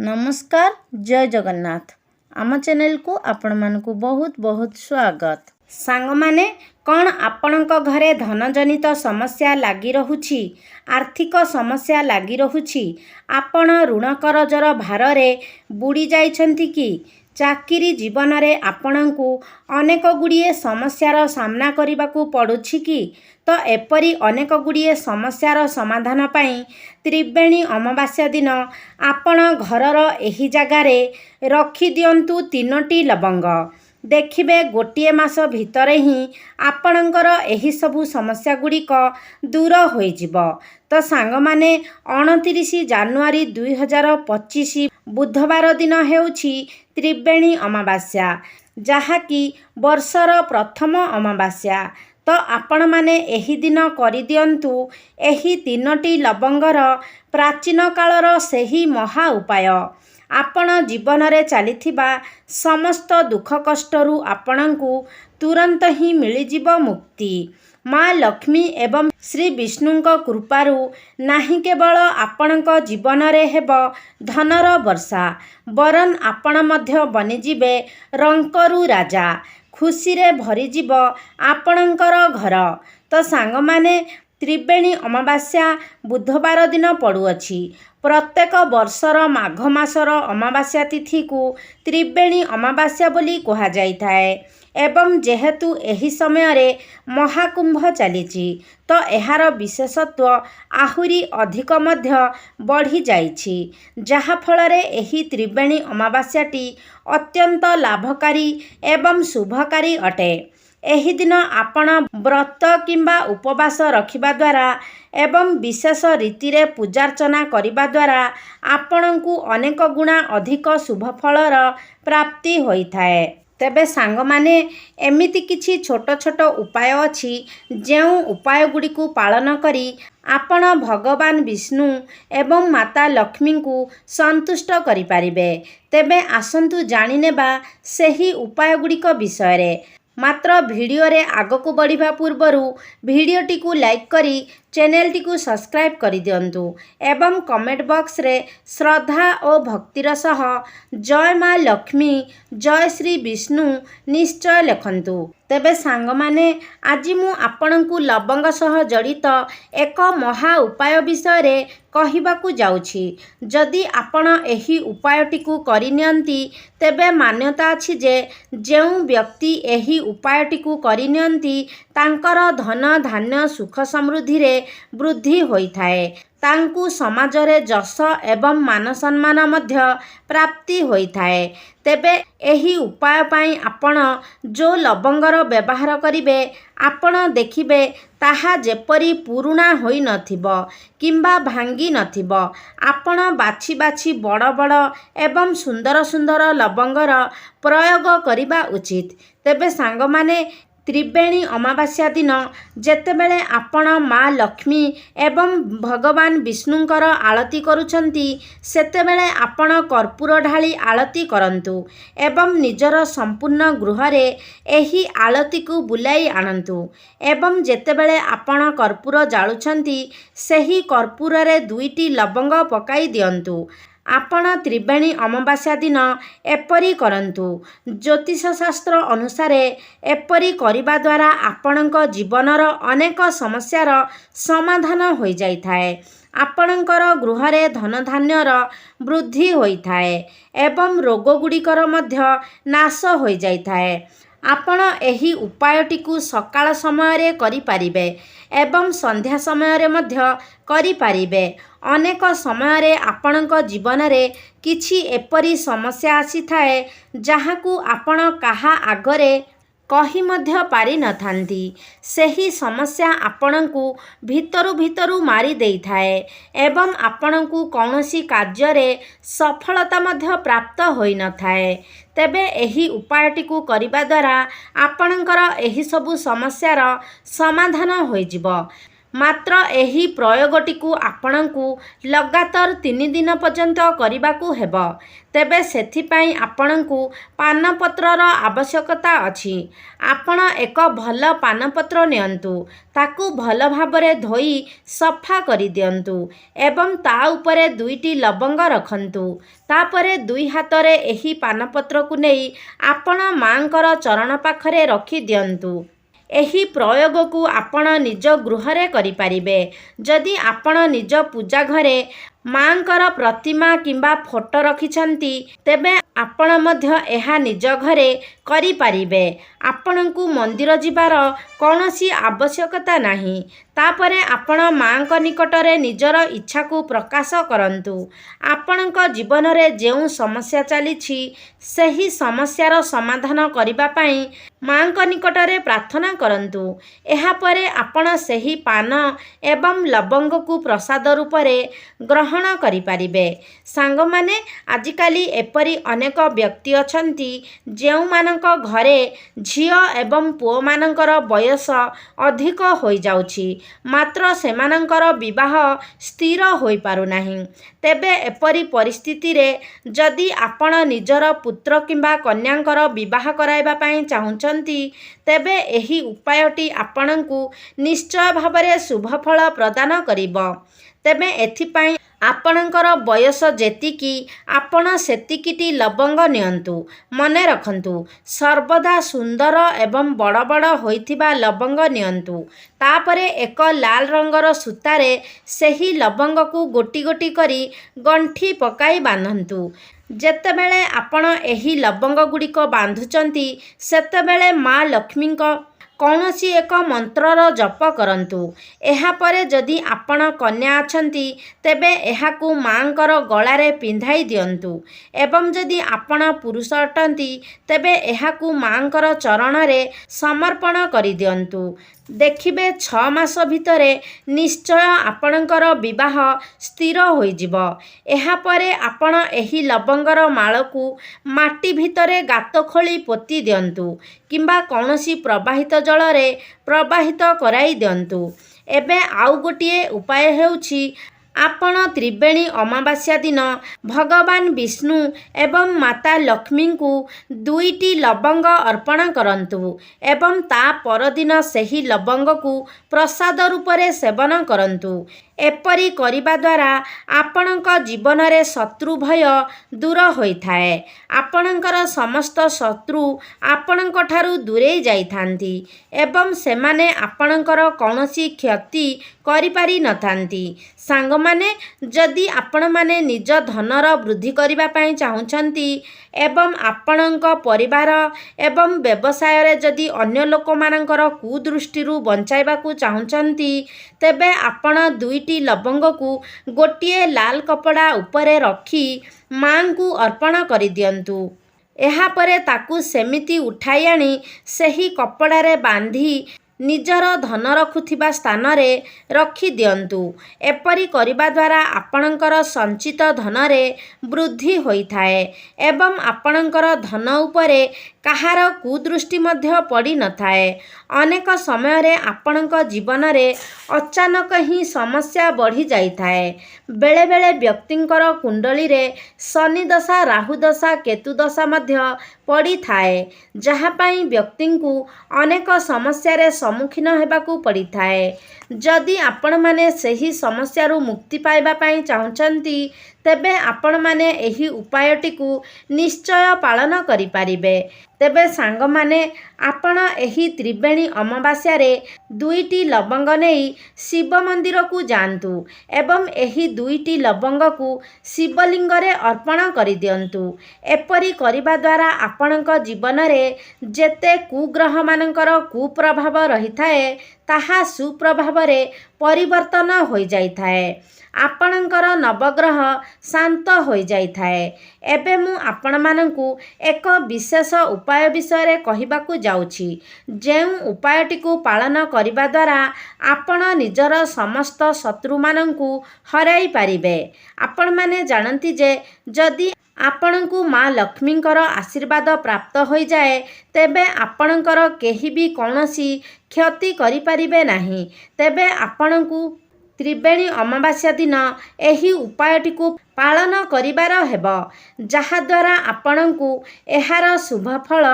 नमस्कार जय जगन्नाथ आम चैनल को आपण मानकु बहुत बहुत स्वागत। सांग माने कौन आपणक घरे धनजनित समस्या लगी रहुछि, आर्थिक समस्या लगी रहुछि, आपण ऋण करजर भारे बुड़ी जाइछंती कि चाकरी जीवन रे आपणकु अनेक गुड़िए समस्यार सामना करबाकू पड़ुछि कि तो एपरी अनेक गुड़िए समस्यार समाधान पाई त्रिवेणी अमावास्या दिन आपण घरर एही जगारे रखी दियंतु 3टी लवंग। देखिबे गोटिए मास भितरे ही आपणकर एही सबु समस्या गुड़िक दूर होई जिवो। तो सांग माने 29 जानुआरी 2025 बुधवार दिन हेउछि त्रिवेणी अमावास्या, जहाँकि वर्षर प्रथम अमावास्या। तो आपण माने एही दिन करि दियंतु एही 3टी लवंगर प्राचीन कालर सेही महा उपाय। आपण जीवन रे चलीथिबा समस्त दुख कष्टरू आपणकु तुरंत ही मिलिजिव मुक्ति। माँ लक्ष्मी एवं श्री विष्णुंक कृपारू नाही केवल आपणक जीवन रे हेब धनर वर्षा, वरन आपण मध्य बनिजिबे रंकरू राजा, खुशी रे भरिजिव आपणकर घर। तो सांग माने त्रिवेणी अमावास्या बुधवार दिन पड़ुअछि। प्रत्येक वर्षर माघ मासर अमावास्या तिथि को त्रिवेणी अमावास्या बोली कहा जाइथाए एवं जेहेतु एही समय रे महाकुंभ चलीछि तो एहार विशेषत्व आहुरी अधिक मध्य बढ़ी जाइछि, जहा फलरे एही त्रिवेणी अमावास्याटी अत्यंत लाभकारी एवं शुभकारी अटे। एही दिन आपण व्रत किंबा उपवास रखिबा द्वारा एवं विशेष रीति रे पूजार्चना करिबा द्वारा आपणकु अनेक गुणा अधिक शुभ फलर प्राप्ति होइथाए। तेबे सांग माने एमिति किछि छोट छोट उपाय अछि जेउ उपाय गुडी को पालन करी आपण भगवान विष्णु एवं माता लक्ष्मी को संतुष्ट करि पारिबे। तेबे आसंतु जानि नेबा सेही उपाय गुडी को विषय रे। मात्र वीडियो रे आगकू बढ़िबा पूर्वरु वीडियोटी को लाइक करी चैनलटी को सब्सक्राइब करि दियंतु एवं कमेंट बॉक्स रे श्रद्धा और भक्तिर सह जय माँ लक्ष्मी जय श्री विष्णु निश्चय लिखंतु। तेबे सांग माने आज मु आपणकू लवंग सह जड़ित एक महा उपाय विषय रे कहिबाकू जाउछि। जदि आपण एही उपायटी को करिनियंती तेबे मान्यता अछि जे जेउ व्यक्ति एही उपायटी को करिनियंती तांकर धन धान्य सुख समृद्धि रे वृद्धि होइथाए, तांकु समाज रे जश एवं मान सम्मान मध्य प्राप्ति होइथाए। तेबे एही उपाय पाई आपण जो लवंगर व्यवहार करिवे आपण देखिबे ताहा जेपरी पुरुणा होई नथिबो किंबा भांगी नथिबो। आपण बाछि बाछि बड़ बड़ एवं सुंदर सुंदर लवंगर प्रयोग करिबा उचित। तेबे सांग माने त्रिवेणी अमावास्या दिन जेतेबेले आपण माँ लक्ष्मी एवं भगवान विष्णुंकर आरती करुछंती सेतेबेले आपण कर्पूर ढाली आरती करंतु एवं निजर संपूर्ण गृह रे एही आरती को बुलाई आनंतु एवं जेतेबेले आपण कर्पूर जाळुछंती सेही कर्पूर रे 2टी लवंग पकाई दियंतु। आपण त्रिवेणी अमावास्या दिन एपरी करंतु। ज्योतिष शास्त्र अनुसार एपरी करिबा द्वारा आपणक जीवनर अनेक समस्यार समाधान होई जाइथाए, आपणकर गृह रे धन धान्यर वृद्धि होइथाए एवं रोग गुड़िकर मध्य नाश होई जाइथाए। आपण एही उपायटी को सकाळ समय रे करि पारिबे एवं संध्या समय रे मध्य करि पारिबे। अनेक समय रे आपणक जीवन रे किछि एपरी समस्या आसी थाए जहाकू आपण काहा आगरे कही मध्य पारि न थांती। सेही समस्या आपणकू भितरु भितरु मारी देई थाए एवं आपणकू कौनसी कार्य रे सफलता मध्य प्राप्त होई न थाए। तेबे एही उपायटी को करिबा द्वारा आपणकर एही सबु समस्यार समाधान होई जिवो। ମାତ୍ର ଏହି ପ୍ରୟୋଗଟିକୁ ଆପଣଙ୍କୁ ଲଗାତାର 3 ଦିନ ପର୍ଯ୍ୟନ୍ତ କରିବାକୁ ହେବ। ତେବେ ସେଥିପାଇଁ ଆପଣଙ୍କୁ ପାନପତ୍ରର ଆବଶ୍ୟକତା ଅଛି। ଆପଣ ଏକ ଭଲ ପାନପତ୍ର ନିଅନ୍ତୁ, ତାକୁ ଭଲ ଭାବରେ ଧୋଇ ସଫା କରିଦିଅନ୍ତୁ ଏବଂ ତା ଉପରେ 2ଟି ଲବଙ୍ଗ ରଖନ୍ତୁ। ତାପରେ 2 ହାତରେ ଏହି ପାନପତ୍ରକୁ ନେଇ ଆପଣ ମାଙ୍କର ଚରଣ ପାଖରେ ରଖିଦିଅନ୍ତୁ। ଏହି ପ୍ରୟୋଗକୁ ଆପଣ ନିଜ ଗୃହରେ କରିପାରିବେ। ଯଦି ଆପଣ ନିଜ ପୂଜା ଘରେ ମାଙ୍କର ପ୍ରତିମା କିମ୍ବା ଫଟୋ ରଖିଛନ୍ତି, ତେବେ ଆପଣ ମଧ୍ୟ ଏହା ନିଜ ଘରେ କରିପାରିବେ। ଆପଣଙ୍କୁ ମନ୍ଦିର ଯିବାର କୌଣସି ଆବଶ୍ୟକତା ନାହିଁ। ତାପରେ ଆପଣ ମାଙ୍କ ନିକଟରେ ନିଜର ଇଚ୍ଛାକୁ ପ୍ରକାଶ କରନ୍ତୁ। ଆପଣଙ୍କ ଜୀବନରେ ଯେଉଁ ସମସ୍ୟା ଚାଲିଛି, ସେହି ସମସ୍ୟାର ସମାଧାନ କରିବା ପାଇଁ ମାଙ୍କ ନିକଟରେ ପ୍ରାର୍ଥନା କରନ୍ତୁ। ଏହାପରେ ଆପଣ ସେହି ପାନ ଏବଂ ଲବଙ୍ଗକୁ ପ୍ରସାଦ ରୂପରେ ଗ୍ରହଣ କରିପାରିବେ। ସାଙ୍ଗମାନେ, ଆଜିକାଲି ଏପରି ଅନେକ ବ୍ୟକ୍ତି ଅଛନ୍ତି ଯେଉଁମାନଙ୍କ ଘରେ ଝିଅ ଏବଂ ପୁଅମାନଙ୍କର ବୟସ ଅଧିକ ହୋଇଯାଉଛି, ମାତ୍ର ସେମାନଙ୍କର ବିବାହ ସ୍ଥିର ହୋଇପାରୁନାହିଁ। ତେବେ ଏପରି ପରିସ୍ଥିତିରେ ଯଦି ଆପଣ ନିଜର ପୁତ୍ର କିମ୍ବା କନ୍ୟାଙ୍କର ବିବାହ କରାଇବା ପାଇଁ ଚାହୁଁଛନ୍ତି, ତେବେ ଏହି ଉପାୟଟି ଆପଣଙ୍କୁ ନିଶ୍ଚୟ ଭାବରେ ଶୁଭଫଳ ପ୍ରଦାନ କରିବ। ତେବେ ଏଥିପାଇଁ ଆପଣଙ୍କର ବୟସ ଯେତିକି, ଆପଣ ସେତିକିଟି ଲବଙ୍ଗ ନିଅନ୍ତୁ। ମନେ ରଖନ୍ତୁ, ସର୍ବଦା ସୁନ୍ଦର ଏବଂ ବଡ଼ ବଡ଼ ହୋଇଥିବା ଲବଙ୍ଗ ନିଅନ୍ତୁ। ତାପରେ ଏକ ଲାଲ ରଙ୍ଗର ସୂତାରେ ସେହି ଲବଙ୍ଗକୁ ଗୋଟି ଗୋଟି କରି ଗଣ୍ଠି ପକାଇ ବାନ୍ଧନ୍ତୁ। ଯେତେବେଳେ ଆପଣ ଏହି ଲବଙ୍ଗଗୁଡ଼ିକ ବାନ୍ଧୁଛନ୍ତି, ସେତେବେଳେ ମା ଲକ୍ଷ୍ମୀଙ୍କ କୌଣସି ଏକ ମନ୍ତ୍ରର ଜପ କରନ୍ତୁ। ଏହାପରେ ଯଦି ଆପଣ କନ୍ୟା ଅଛନ୍ତି, ତେବେ ଏହାକୁ ମାଙ୍କର ଗଳାରେ ପିନ୍ଧାଇ ଦିଅନ୍ତୁ ଏବଂ ଯଦି ଆପଣ ପୁରୁଷ ଅଟନ୍ତି, ତେବେ ଏହାକୁ ମାଙ୍କର ଚରଣରେ ସମର୍ପଣ କରିଦିଅନ୍ତୁ। ଦେଖିବେ 6 ମାସ ଭିତରେ ନିଶ୍ଚୟ ଆପଣଙ୍କର ବିବାହ ସ୍ଥିର ହୋଇଯିବ। ଏହାପରେ ଆପଣ ଏହି ଲବଙ୍ଗର ମାଳକୁ ମାଟି ଭିତରେ ଗାତ ଖୋଳି ପୋତି ଦିଅନ୍ତୁ କିମ୍ବା କୌଣସି ପ୍ରବାହିତ ଜଳରେ ପ୍ରବାହିତ କରାଇ ଦିଅନ୍ତୁ। ଏବେ ଆଉ ଗୋଟିଏ ଉପାୟ ହେଉଛି, ଆପଣ ତ୍ରିବେଣୀ ଅମାବାସ୍ୟା ଦିନ ଭଗବାନ ବିଷ୍ଣୁ ଏବଂ ମାତା ଲକ୍ଷ୍ମୀଙ୍କୁ 2ଟି ଲବଙ୍ଗ ଅର୍ପଣ କରନ୍ତୁ ଏବଂ ତା ପରଦିନ ସେହି ଲବଙ୍ଗକୁ ପ୍ରସାଦ ରୂପରେ ସେବନ କରନ୍ତୁ। ଏପରି କରିବା ଦ୍ୱାରା ଆପଣଙ୍କ ଜୀବନରେ ଶତ୍ରୁ ଭୟ ଦୂର ହୋଇଥାଏ। ଆପଣଙ୍କର ସମସ୍ତ ଶତ୍ରୁ ଆପଣଙ୍କଠାରୁ ଦୂରେଇ ଯାଇଥାନ୍ତି ଏବଂ ସେମାନେ ଆପଣଙ୍କର କୌଣସି କ୍ଷତି କରିପାରିନଥାନ୍ତି। ସାଙ୍ଗମାନେ, ଯଦି ଆପଣମାନେ ନିଜ ଧନର ବୃଦ୍ଧି କରିବା ପାଇଁ ଚାହୁଁଛନ୍ତି ଏବଂ ଆପଣଙ୍କ ପରିବାର ଏବଂ ବ୍ୟବସାୟରେ ଯଦି ଅନ୍ୟ ଲୋକମାନଙ୍କର କୁଦୃଷ୍ଟିରୁ ବଞ୍ଚାଇବାକୁ ଚାହୁଁଛନ୍ତି, ତେବେ ଆପଣ 2ଟି ଲବଙ୍ଗକୁ ଗୋଟିଏ ଲାଲ କପଡ଼ା ଉପରେ ରଖି ମାଙ୍କୁ ଅର୍ପଣ କରିଦିଅନ୍ତୁ। ଏହାପରେ ତାକୁ ସେମିତି ଉଠାଇ ଆଣି ସେହି କପଡ଼ାରେ ବାନ୍ଧି ନିଜର ଧନ ରଖୁଥିବା ସ୍ଥାନରେ ରଖିଦିଅନ୍ତୁ। ଏପରି କରିବା ଦ୍ୱାରା ଆପଣଙ୍କର ସଞ୍ଚିତ ଧନରେ ବୃଦ୍ଧି ହୋଇଥାଏ ଏବଂ ଆପଣଙ୍କର ଧନ ଉପରେ କାହାର କୁଦୃଷ୍ଟି ମଧ୍ୟ ପଡ଼ିନଥାଏ। ଅନେକ ସମୟରେ ଆପଣଙ୍କ ଜୀବନରେ ଅଚାନକ ହିଁ ସମସ୍ୟା ବଢ଼ିଯାଇଥାଏ। ବେଳେବେଳେ ବ୍ୟକ୍ତିଙ୍କର କୁଣ୍ଡଳୀରେ ଶନିଦଶା, ରାହୁଦଶା, କେତୁଦଶା ମଧ୍ୟ ପଡ଼ିଥାଏ, ଯାହା ପାଇଁ ବ୍ୟକ୍ତିଙ୍କୁ ଅନେକ ସମସ୍ୟାରେ ସମ୍ମୁଖୀନ ହେବାକୁ ପଡ଼ିଥାଏ। ଯଦି ଆପଣମାନେ ସେହି ସମସ୍ୟାରୁ ମୁକ୍ତି ପାଇବା ପାଇଁ ଚାହୁଁଛନ୍ତି, ତେବେ ଆପଣମାନେ ଏହି ଉପାୟଟିକୁ ନିଶ୍ଚୟ ପାଳନ କରିପାରିବେ। ତେବେ ସାଙ୍ଗମାନେ, ଆପଣ ଏହି ତ୍ରିବେଣୀ ଅମାବାସ୍ୟାରେ 2ଟି ଲବଙ୍ଗ ନେଇ ଶିବ ମନ୍ଦିରକୁ ଯାଆନ୍ତୁ ଏବଂ ଏହି 2ଟି ଲବଙ୍ଗକୁ ଶିବଲିଙ୍ଗରେ ଅର୍ପଣ କରିଦିଅନ୍ତୁ। ଏପରି କରିବା ଦ୍ୱାରା ଆପଣଙ୍କ ଜୀବନରେ ଯେତେ କୁଗ୍ରହମାନଙ୍କର କୁପ୍ରଭାବ ରହିଥାଏ, ତାହା ସୁପ୍ରଭାବରେ ପରିବର୍ତ୍ତନ ହୋଇଯାଇଥାଏ। ଆପଣଙ୍କର ନବଗ୍ରହ ଶାନ୍ତ ହୋଇଯାଇଥାଏ। ଏବେ ମୁଁ ଆପଣମାନଙ୍କୁ ଏକ ବିଶେଷ ଉପାୟ ବିଷୟରେ କହିବାକୁ ଯାଉଛି, ଯେଉଁ ଉପାୟଟିକୁ ପାଳନ କରିବା ଦ୍ୱାରା ଆପଣ ନିଜର ସମସ୍ତ ଶତ୍ରୁମାନଙ୍କୁ ହରାଇ ପାରିବେ। ଆପଣମାନେ ଜାଣନ୍ତି ଯେ ଯଦି ଆପଣଙ୍କୁ ମା ଲକ୍ଷ୍ମୀଙ୍କର ଆଶୀର୍ବାଦ ପ୍ରାପ୍ତ ହୋଇଯାଏ, ତେବେ ଆପଣଙ୍କର କେହି ବି କୌଣସି କ୍ଷତି କରିପାରିବେ ନାହିଁ। ତେବେ ଆପଣଙ୍କୁ ତ୍ରିବେଣୀ ଅମାବାସ୍ୟା ଦିନ ଏହି ଉପାୟଟିକୁ ପାଳନ କରିବାର ହେବ, ଯାହାଦ୍ୱାରା ଆପଣଙ୍କୁ ଏହାର ଶୁଭଫଳ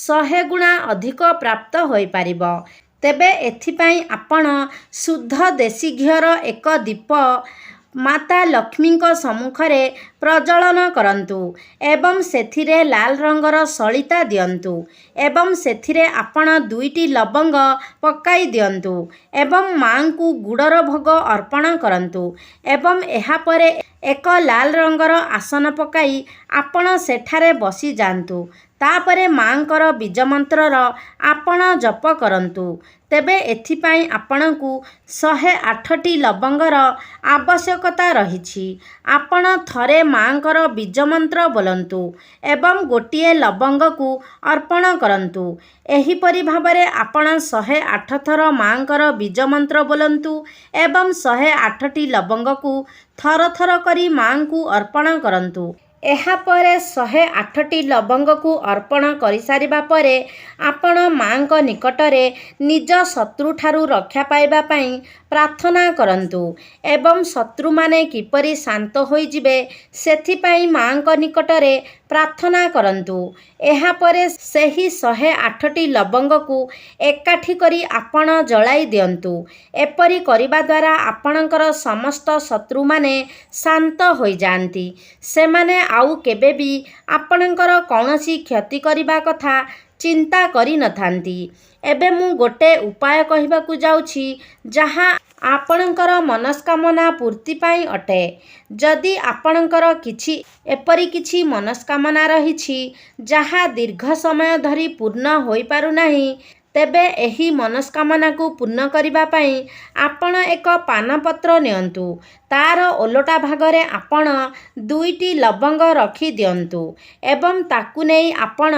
100 ଗୁଣା ଅଧିକ ପ୍ରାପ୍ତ ହୋଇପାରିବ। ତେବେ ଏଥିପାଇଁ ଆପଣ ଶୁଦ୍ଧ ଦେଶୀ ଘିଅର ଏକ ଦୀପ ମାତା ଲକ୍ଷ୍ମୀଙ୍କ ସମ୍ମୁଖରେ ପ୍ରଜ୍ୱଳନ କରନ୍ତୁ ଏବଂ ସେଥିରେ ଲାଲ ରଙ୍ଗର ସଳିତା ଦିଅନ୍ତୁ ଏବଂ ସେଥିରେ ଆପଣ 2ଟି ଲବଙ୍ଗ ପକାଇ ଦିଅନ୍ତୁ ଏବଂ ମାଙ୍କୁ ଗୁଡ଼ର ଭୋଗ ଅର୍ପଣ କରନ୍ତୁ ଏବଂ ଏହାପରେ ଏକ ଲାଲ ରଙ୍ଗର ଆସନ ପକାଇ ଆପଣ ସେଠାରେ ବସିଯାଆନ୍ତୁ। ତାପରେ ମାଙ୍କର ବୀଜମନ୍ତ୍ରର ଆପଣ ଜପ କରନ୍ତୁ। ତେବେ ଏଥିପାଇଁ ଆପଣଙ୍କୁ 108ଟି ଲବଙ୍ଗର ଆବଶ୍ୟକତା ରହିଛି। ଆପଣ ଥରେ ମାଙ୍କର ବୀଜମନ୍ତ୍ର ବୋଲନ୍ତୁ ଏବଂ ଗୋଟିଏ ଲବଙ୍ଗକୁ ଅର୍ପଣ କରନ୍ତୁ। ଏହିପରି ଭାବରେ ଆପଣ 108 ଥର ମାଙ୍କର ବୀଜମନ୍ତ୍ର ବୋଲନ୍ତୁ ଏବଂ 108ଟି ଲବଙ୍ଗକୁ ଥର ଥର କରି ମାଙ୍କୁ ଅର୍ପଣ କରନ୍ତୁ। ଏହାପରେ 108ଟି ଲବଙ୍ଗକୁ ଅର୍ପଣ କରିସାରିବା ପରେ ଆପଣ ମାଙ୍କ ନିକଟରେ ନିଜ ଶତ୍ରୁଠାରୁ ରକ୍ଷା ପାଇବା ପାଇଁ ପ୍ରାର୍ଥନା କରନ୍ତୁ ଏବଂ ଶତ୍ରୁମାନେ କିପରି ଶାନ୍ତ ହୋଇଯିବେ ସେଥିପାଇଁ ମାଙ୍କ ନିକଟରେ ପ୍ରାର୍ଥନା କରନ୍ତୁ। ଏହାପରେ ସେହି 108ଟି ଲବଙ୍ଗକୁ ଏକାଠି କରି ଆପଣ ଜଳାଇ ଦିଅନ୍ତୁ। ଏପରି କରିବା ଦ୍ୱାରା ଆପଣଙ୍କର ସମସ୍ତ ଶତ୍ରୁମାନେ ଶାନ୍ତ ହୋଇଯାଆନ୍ତି। ସେମାନେ ଆଉ କେବେ ବି ଆପଣଙ୍କର କୌଣସି କ୍ଷତି କରିବା କଥା ଚିନ୍ତା କରିନଥାନ୍ତି। ଏବେ ମୁଁ ଗୋଟେ ଉପାୟ କହିବାକୁ ଯାଉଛି, ଯାହା ଆପଣଙ୍କର ମନସ୍କାମନା ପୂର୍ତ୍ତି ପାଇଁ ଅଟେ। ଯଦି ଆପଣଙ୍କର ଏପରି କିଛି ମନସ୍କାମନା ରହିଛି ଯାହା ଦୀର୍ଘ ସମୟ ଧରି ପୂର୍ଣ୍ଣ ହୋଇପାରୁନାହିଁ, ତେବେ ଏହି ମନସ୍କାମନାକୁ ପୂର୍ଣ୍ଣ କରିବା ପାଇଁ ଆପଣ ଏକ ପାନପତ୍ର ନିଅନ୍ତୁ। ତାର ଓଲଟା ଭାଗରେ ଆପଣ 2ଟି ଲବଙ୍ଗ ରଖିଦିଅନ୍ତୁ ଏବଂ ତାକୁ ନେଇ ଆପଣ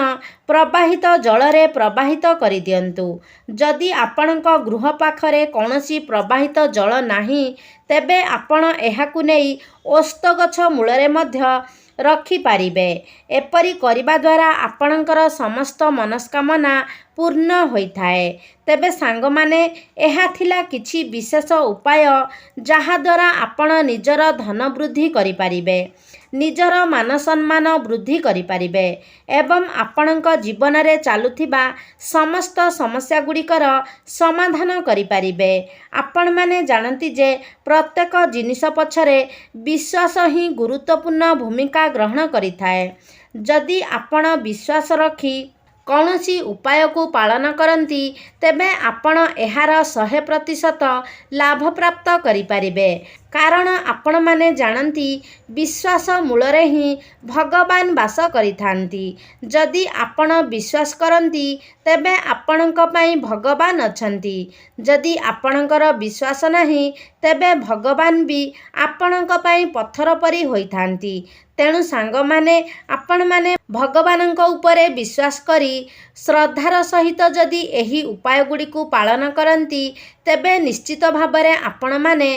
ପ୍ରବାହିତ ଜଳରେ ପ୍ରବାହିତ କରିଦିଅନ୍ତୁ। ଯଦି ଆପଣଙ୍କ ଗୃହ ପାଖରେ କୌଣସି ପ୍ରବାହିତ ଜଳ ନାହିଁ, ତେବେ ଆପଣ ଏହାକୁ ନେଇ ଓସ୍ତ ଗଛ ମୂଳରେ ମଧ୍ୟ ରଖିପାରିବେ। ଏପରି କରିବା ଦ୍ୱାରା ଆପଣଙ୍କର ସମସ୍ତ ମନସ୍କାମନା ପୂର୍ଣ୍ଣ ହୋଇଥାଏ। ତେବେ ସାଙ୍ଗମାନେ, ଏହା ଥିଲା କିଛି ବିଶେଷ ଉପାୟ ଯାହାଦ୍ୱାରା ଆପଣ ନିଜର ଧନ ବୃଦ୍ଧି କରିପାରିବେ, ନିଜର ମାନସମ୍ମାନ ବୃଦ୍ଧି କରିପାରିବେ ଏବଂ ଆପଣଙ୍କ ଜୀବନରେ ଚାଲୁଥିବା ସମସ୍ତ ସମସ୍ୟାଗୁଡ଼ିକର ସମାଧାନ କରିପାରିବେ। ଆପଣମାନେ ଜାଣନ୍ତି ଯେ ପ୍ରତ୍ୟେକ ଜିନିଷ ପଛରେ ବିଶ୍ୱାସ ହିଁ ଗୁରୁତ୍ୱପୂର୍ଣ୍ଣ ଭୂମିକା ଗ୍ରହଣ କରିଥାଏ। ଯଦି ଆପଣ ବିଶ୍ୱାସ ରଖି କୌଣସି ଉପାୟକୁ ପାଳନ କରନ୍ତି, ତେବେ ଆପଣ ଏହାର 100% ଲାଭ ପ୍ରାପ୍ତ କରିପାରିବେ। କାରଣ ଆପଣମାନେ ଜାଣନ୍ତି, ବିଶ୍ୱାସ ମୂଳରେ ହିଁ ଭଗବାନ ବାସ କରିଥାନ୍ତି। ଯଦି ଆପଣ ବିଶ୍ୱାସ କରନ୍ତି, ତେବେ ଆପଣଙ୍କ ପାଇଁ ଭଗବାନ ଅଛନ୍ତି। ଯଦି ଆପଣଙ୍କର ବିଶ୍ୱାସ ନାହିଁ, ତେବେ ଭଗବାନ ବି ଆପଣଙ୍କ ପାଇଁ ପଥର ପରି ହୋଇଥାନ୍ତି। ତେଣୁ ସାଙ୍ଗମାନେ, ଆପଣମାନେ ଭଗବାନଙ୍କ ଉପରେ ବିଶ୍ୱାସ କରି ଶ୍ରଦ୍ଧାର ସହିତ ଯଦି ଏହି ଉପାୟଗୁଡ଼ିକୁ ପାଳନ କରନ୍ତି, ତେବେ ନିଶ୍ଚିତ ଭାବରେ ଆପଣମାନେ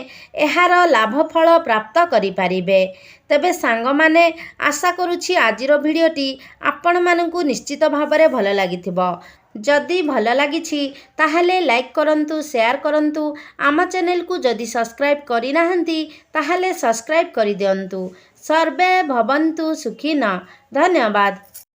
ଏହାର ଲାଭଫଳ ପ୍ରାପ୍ତ କରିପାରିବେ। ତେବେ ସାଙ୍ଗମାନେ, ଆଶା କରୁଛି ଆଜିର ଭିଡ଼ିଓଟି ଆପଣମାନଙ୍କୁ ନିଶ୍ଚିତ ଭାବରେ ଭଲ ଲାଗିଥିବ। ଯଦି ଭଲ ଲାଗିଛି ତାହେଲେ ଲାଇକ୍ କରନ୍ତୁ, ସେୟାର କରନ୍ତୁ। ଆମ ଚ୍ୟାନେଲକୁ ଯଦି ସବସ୍କ୍ରାଇବ୍ କରିନାହାନ୍ତି ତାହେଲେ ସବସ୍କ୍ରାଇବ୍ କରିଦିଅନ୍ତୁ। ସର୍ବେ ଭବନ୍ତୁ ସୁଖିନଃ। ଧନ୍ୟବାଦ।